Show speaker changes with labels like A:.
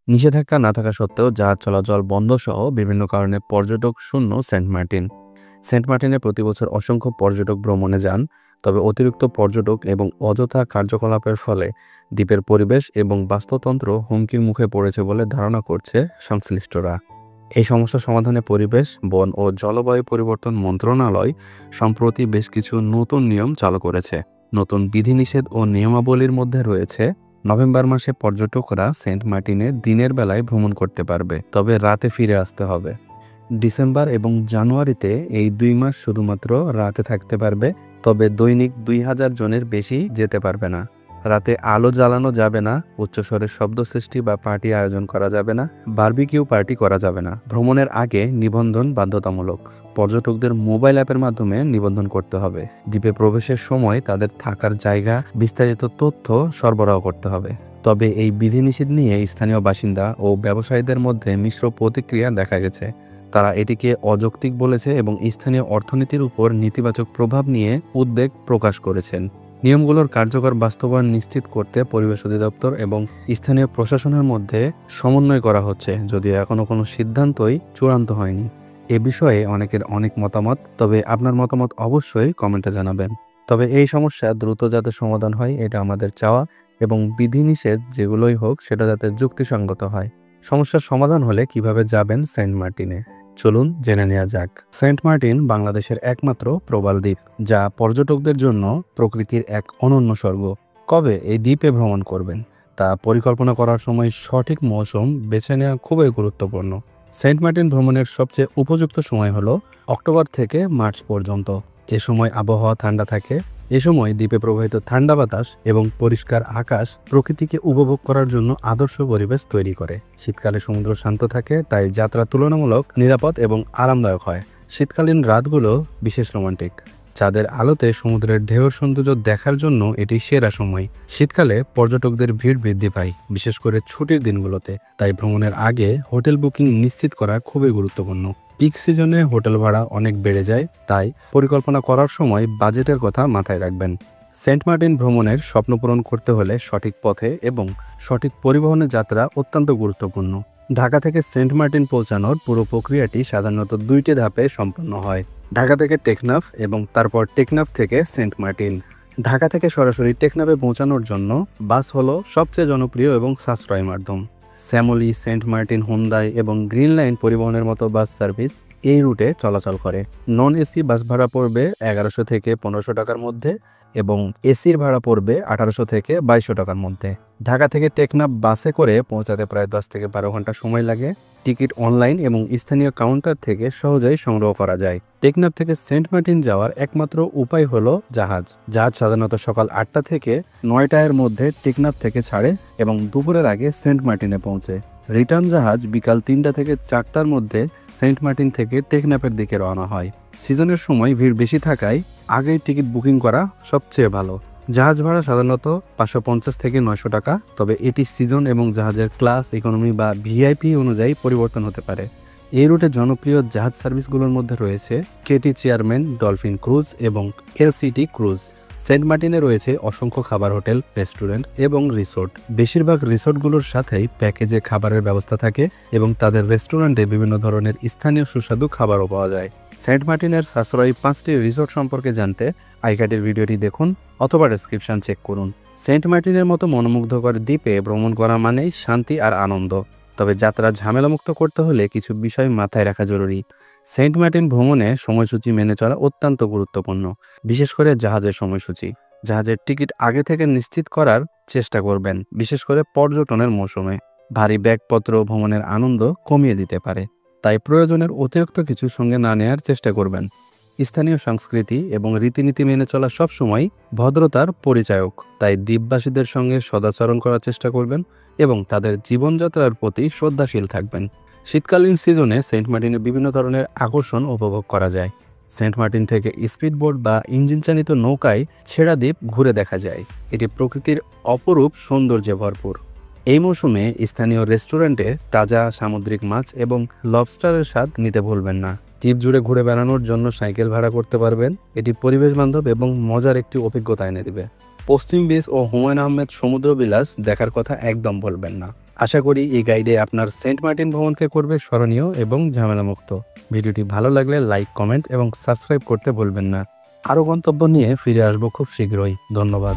A: নিষেধাজ্ঞা না থাকা সত্ত্বেও জাহাজ চলাচল বন্ধ সহ বিভিন্ন কারণে পর্যটক শূন্য সেন্ট মার্টিন। সেন্ট মার্টিনে প্রতি বছর অসংখ্য পর্যটক ভ্রমণে যান, তবে অতিরিক্ত পর্যটক এবং অযথা কার্যকলাপের ফলে দ্বীপের পরিবেশ এবং বাস্তুতন্ত্র হুমকির মুখে পড়েছে বলে ধারণা করছে সংশ্লিষ্টরা। এই সমস্যা সমাধানে পরিবেশ, বন ও জলবায়ু পরিবর্তন মন্ত্রণালয় সম্প্রতি বেশ কিছু নতুন নিয়ম চালু করেছে। নতুন বিধিনিষেধ ও নিয়মাবলীর মধ্যে রয়েছে, নভেম্বর মাসে পর্যটকরা সেন্ট মার্টিনে দিনের বেলায় ভ্রমণ করতে পারবে, তবে রাতে ফিরে আসতে হবে। ডিসেম্বর এবং জানুয়ারিতে এই 2 মাস শুধুমাত্র রাতে থাকতে পারবে, তবে দৈনিক 2000 জনের বেশি যেতে পারবে না। রাতে আলো জ্বালানো যাবে না, উচ্চস্বরে শব্দ সৃষ্টি বা পার্টি আয়োজন করা যাবে না, বারবিকিউ পার্টি করা যাবে না। ভ্রমণের আগে নিবন্ধন বাধ্যতামূলক। পর্যটকদের মোবাইল অ্যাপের মাধ্যমে নিবন্ধন করতে হবে। দ্বীপে প্রবেশের সময় তাদের থাকার জায়গা বিস্তারিত তথ্য সরবরাহ করতে হবে। তবে এই বিধিনিষেধ নিয়ে স্থানীয় বাসিন্দা ও ব্যবসায়ীদের মধ্যে মিশ্র প্রতিক্রিয়া দেখা গেছে। তারা এটিকে অযৌক্তিক বলেছে এবং স্থানীয় অর্থনীতির উপর নেতিবাচক প্রভাব নিয়ে উদ্বেগ প্রকাশ করেছেন। নিয়মগুলোর কার্যকর বাস্তবায়ন নিশ্চিত করতে পরিবেশ অধিদপ্তর এবং স্থানীয় প্রশাসনের মধ্যে সমন্বয় করা হচ্ছে, যদিও এখনও কোনো সিদ্ধান্তই চূড়ান্ত হয়নি। এ বিষয়ে অনেকের অনেক মতামত, তবে আপনার মতামত অবশ্যই কমেন্টে জানাবেন। তবে এই সমস্যা দ্রুত যাতে সমাধান হয় এটা আমাদের চাওয়া, এবং বিধিনিষেধ যেগুলোই হোক সেটা যাতে যুক্তিসঙ্গত হয়। সমস্যার সমাধান হলে কিভাবে যাবেন সেন্ট মার্টিনে, চলুন জেনে নেওয়া যাক। সেন্ট মার্টিন বাংলাদেশের একমাত্র প্রবাল দ্বীপ, যা পর্যটকদের জন্য প্রকৃতির এক অনন্য স্বর্গ। কবে এই দ্বীপে ভ্রমণ করবেন তা পরিকল্পনা করার সময় সঠিক মৌসুম বেছে নেওয়া খুবই গুরুত্বপূর্ণ। সেন্ট মার্টিন ভ্রমণের সবচেয়ে উপযুক্ত সময় হলো অক্টোবর থেকে মার্চ পর্যন্ত। এ সময় আবহাওয়া ঠান্ডা থাকে। এ সময় দ্বীপে প্রবাহিত ঠান্ডা বাতাস এবং পরিষ্কার আকাশ প্রকৃতিকে উপভোগ করার জন্য আদর্শ পরিবেশ তৈরি করে। শীতকালে সমুদ্র শান্ত থাকে, তাই যাত্রা তুলনামূলক নিরাপদ এবং আরামদায়ক হয়। শীতকালীন রাতগুলো বিশেষ রোমান্টিক। চাঁদের আলোতে সমুদ্রের ঢেউর সৌন্দর্য দেখার জন্য এটি সেরা সময়। শীতকালে পর্যটকদের ভিড় বৃদ্ধি পায়, বিশেষ করে ছুটির দিনগুলোতে। তাই ভ্রমণের আগে হোটেল বুকিং নিশ্চিত করা খুবই গুরুত্বপূর্ণ। পিক সিজনে হোটেল ভাড়া অনেক বেড়ে যায়, তাই পরিকল্পনা করার সময় বাজেটের কথা মাথায় রাখবেন। সেন্ট মার্টিন ভ্রমণের স্বপ্ন পূরণ করতে হলে সঠিক পথে এবং সঠিক পরিবহনে যাত্রা অত্যন্ত গুরুত্বপূর্ণ। ঢাকা থেকে সেন্ট মার্টিন পৌঁছানোর পুরো প্রক্রিয়াটি সাধারণত 2টি ধাপে সম্পন্ন হয়। ঢাকা থেকে টেকনাফ এবং তারপর টেকনাফ থেকে সেন্ট মার্টিন। ঢাকা থেকে সরাসরি টেকনাফে পৌঁছানোর জন্য বাস হলো সবচেয়ে জনপ্রিয় এবং সাশ্রয়ী মাধ্যম। শ্যামলী, সেন্ট মার্টিন, হুন্দাই এবং গ্রিন লাইন পরিবহনের মতো বাস সার্ভিস এই রুটে চলাচল করে। নন এসি বাস ভাড়া পড়বে 1100 থেকে 1500 টাকার মধ্যে এবং এসির ভাড়া পড়বে 1800 থেকে 2200 টাকার মধ্যে। ঢাকা থেকে টেকনাফ বাসে করে পৌঁছাতে প্রায় 10 থেকে 12 ঘন্টা সময় লাগে। টিকিট অনলাইন এবং স্থানীয় কাউন্টার থেকে সহজেই সংগ্রহ করা যায়। টেকনাফ থেকে সেন্ট মার্টিন যাওয়ার একমাত্র উপায় হলো জাহাজ। জাহাজ সাধারণত সকাল 8টা থেকে 9টার মধ্যে টেকনাফ থেকে ছাড়ে এবং দুপুরের আগে সেন্ট মার্টিনে পৌঁছে। রিটার্ন জাহাজ বিকাল 3টা থেকে 4টার মধ্যে সেন্ট মার্টিন থেকে টেকনাফের দিকে রওনা হয়। সিজনের সময় ভিড় বেশি থাকায় আগেই টিকিট বুকিং করা সবচেয়ে ভালো। জাহাজ ভাড়া সাধারণত 550 থেকে 900 টাকা, তবে এটি সিজন এবং জাহাজের ক্লাস, ইকোনমি বা ভিআইপি অনুযায়ী পরিবর্তন হতে পারে। এই রুটে জনপ্রিয় জাহাজ সার্ভিসগুলোর মধ্যে রয়েছে কেটি চেয়ারম্যান, ডলফিন ক্রুজ এবং এলসিটি ক্রুজ। সেন্ট মার্টিনে রয়েছে অসংখ্য খাবার হোটেল, রেস্টুরেন্ট এবং রিসোর্ট। বেশিরভাগ রিসোর্টগুলোর সাথেই প্যাকেজে খাবারের ব্যবস্থা থাকে এবং তাদের রেস্টুরেন্টে বিভিন্ন ধরনের স্থানীয় সুস্বাদু খাবারও পাওয়া যায়। সেন্ট মার্টিনের সাশ্রয়ী 5টি রিসোর্ট সম্পর্কে জানতে আইকার্ডের ভিডিওটি দেখুন অথবা ডেসক্রিপশন চেক করুন। সেন্ট মার্টিনের মতো মনোমুগ্ধকর দ্বীপে ভ্রমণ করা মানেই শান্তি আর আনন্দ, তবে যাত্রা ঝামেলামুক্ত করতে হলে কিছু বিষয় মাথায় রাখা জরুরি। সেন্ট মার্টিন ভ্রমণে সময়সূচি মেনে চলা অত্যন্ত গুরুত্বপূর্ণ, বিশেষ করে জাহাজের সময়সূচি। জাহাজের টিকিট আগে থেকে নিশ্চিত করার চেষ্টা করবেন, বিশেষ করে পর্যটনের মৌসুমে। ভারী ব্যাগপত্র ভ্রমণের আনন্দ কমিয়ে দিতে পারে, তাই প্রয়োজনের অতিরিক্ত কিছু সঙ্গে না নেওয়ার চেষ্টা করবেন। স্থানীয় সংস্কৃতি এবং রীতিনীতি মেনে চলা সবসময় ভদ্রতার পরিচায়ক, তাই দ্বীপবাসীদের সঙ্গে সদাচরণ করার চেষ্টা করবেন এবং তাদের জীবনযাত্রার প্রতি শ্রদ্ধাশীল থাকবেন। শীতকালীন সিজনে সেন্ট মার্টিনে বিভিন্ন ধরনের আকর্ষণ উপভোগ করা যায়। সেন্ট মার্টিন থেকে স্পিডবোট বা ইঞ্জিন চালিত নৌকায় ছেড়া দ্বীপ ঘুরে দেখা যায়। এটি প্রকৃতির অপরূপ সৌন্দর্যে ভরপুর। এই মৌসুমে স্থানীয় রেস্টুরেন্টে তাজা সামুদ্রিক মাছ এবং লবস্টারের স্বাদ নিতে ভুলবেন না। দ্বীপ জুড়ে ঘুরে বেড়ানোর জন্য সাইকেল ভাড়া করতে পারবেন। এটি পরিবেশ বান্ধব এবং মজার একটি অভিজ্ঞতা এনে দেবে। পশ্চিম বিচ ও হুমায়ুন আহমেদ সমুদ্র বিলাস দেখার কথা একদম বলবেন না। আশা করি এই গাইডে আপনার সেন্ট মার্টিন ভ্রমণকে করবে স্মরণীয় এবং ঝামেলামুক্ত। ভিডিওটি ভালো লাগলে লাইক, কমেন্ট এবং সাবস্ক্রাইব করতে ভুলবেন না। আরও গন্তব্য নিয়ে ফিরে আসবো খুব শীঘ্রই। ধন্যবাদ।